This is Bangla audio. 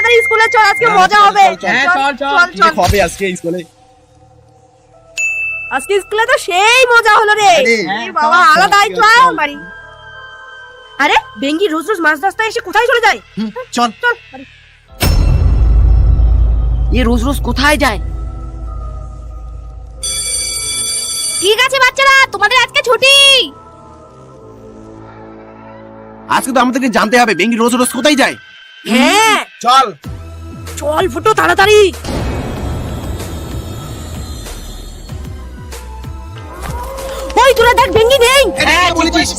তাড়াতাড়ি স্কুলে চল, আজকে মজা হবে। চল হবে আজকে স্কুলে। আজকে স্কুলে তো সেই মজা হলো রে। বাবা আলাদাই চল বাড়ি। আরে বেঙ্গি রোজ রোজ মাঝ রাস্তায় এসে কোথায় চলে যায়? চল চল বাড়ি। এ রোজ রোজ কোথায় যায়? ঠিক আছে বাচ্চারা, তোমাদের আজকে ছুটি। আজকে তো আমাদেরকে জানতে হবে বেঙ্গি রোজ রোজ কোথায় যায়। হ্যাঁ চল চল ফুটো তাড়াতাড়ি। ওই তোরা দেখ বেঙ্গি নেই। বলেছিস।